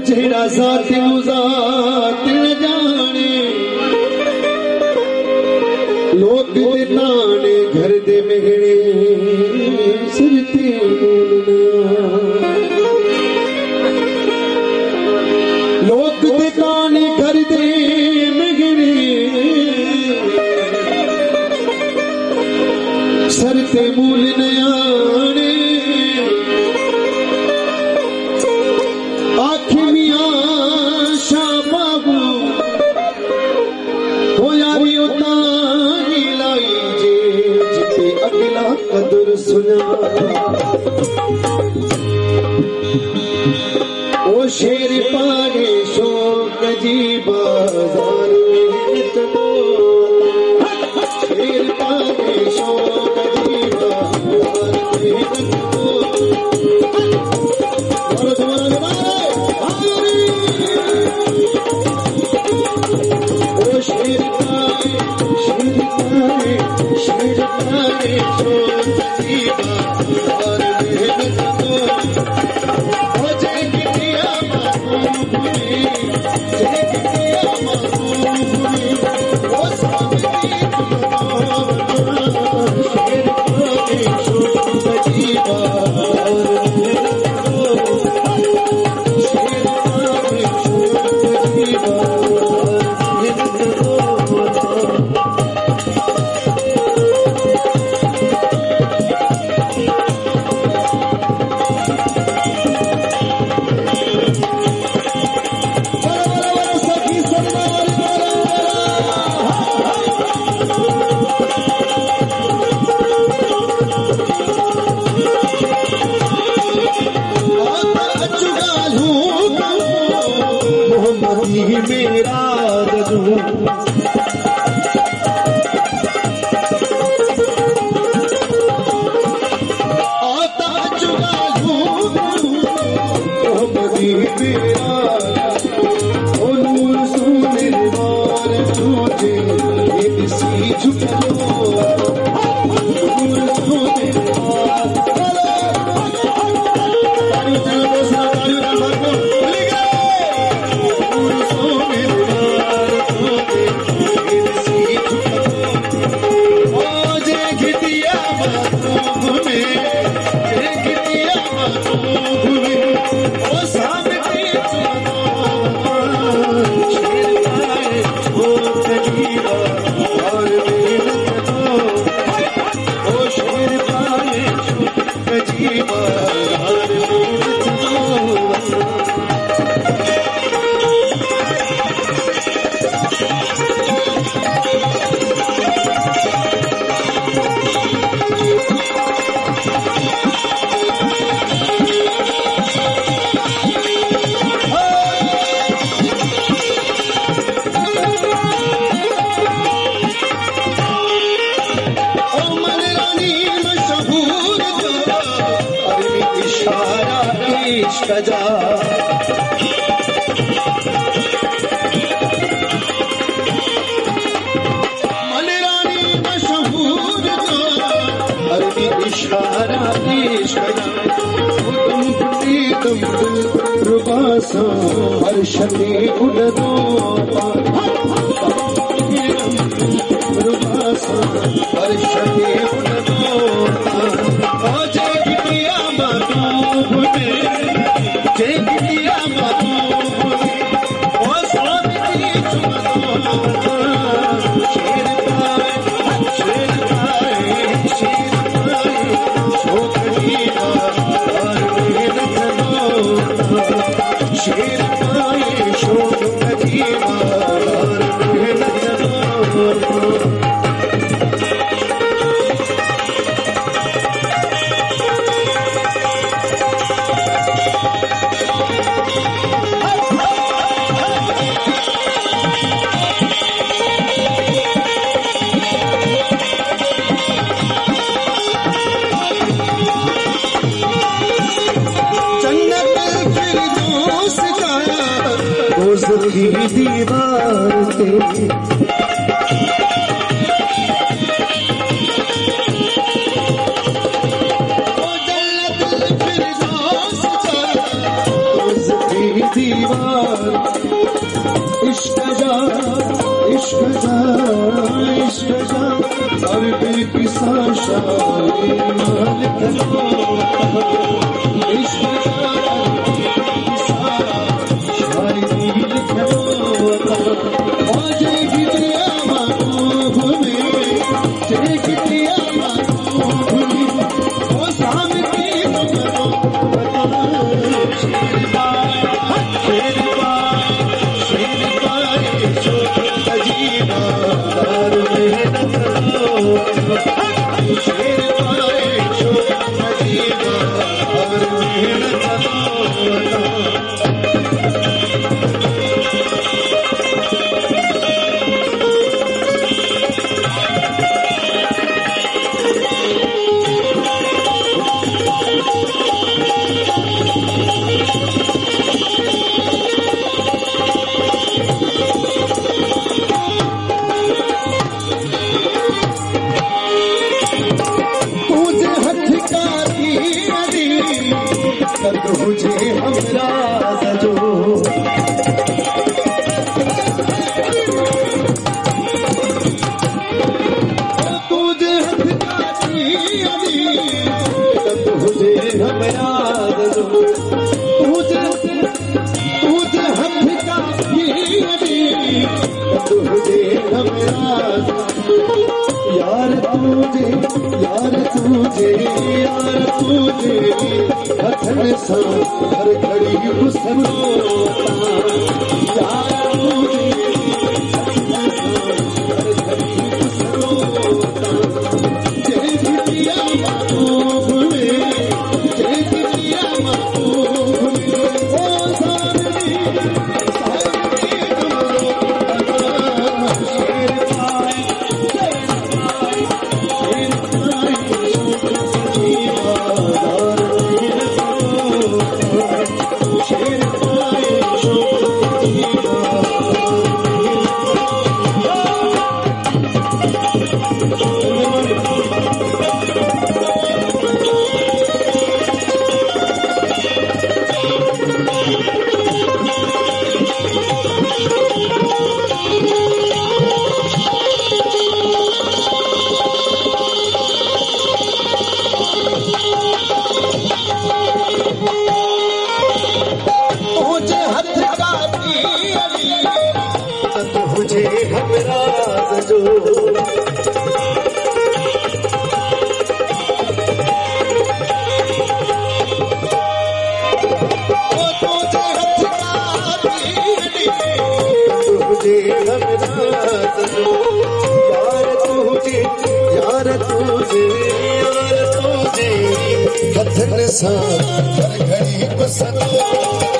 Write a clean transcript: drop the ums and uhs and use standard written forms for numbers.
जेड़ा ज़ात ज़ात न जाने लोग दे नाने घर दे मेहणे सिर ते लोग दे नाने घर दे मेहणे सर ते मूल नयाने आखी मियां शाह बाबू हो यारी उतानी लाई जे जिते अगला कदर सुना ओ शेर पाने शौक जी बाजार में चलो शेर पाने शौक जी बाजार में चलो मेरा रजू आता चुका मोहम्मदी मेरा ओ नूर सोने वार तुझे इसी झुका नूर सोने वार कजा मलरानी मशहूर अरबी इशारा पेश कजा तुम रुबासा हर शने उड़दो रुबासा हर शने उड़दो जे किया बातों में की दीवार से दीवार तुझे हमरा सजो तुझे तुझे हमरा सजो तुझे तुझे हमरा तुझे हमरा यार तुझे यार तुझे यार तुझे हथन सा हर घड़ी गुस्सो यार तुझे हथन सा हर घड़ी गुस्सो जय बिटिया महबूब में जय बिटिया महबूब में ओ सारनी सारनी तुमरो शेर पाए तुझे हमरा सजो तुझे हमरा सजो यार तुझे यार तुझे यार तुझे हथन सा हर घड़ी गुस्सो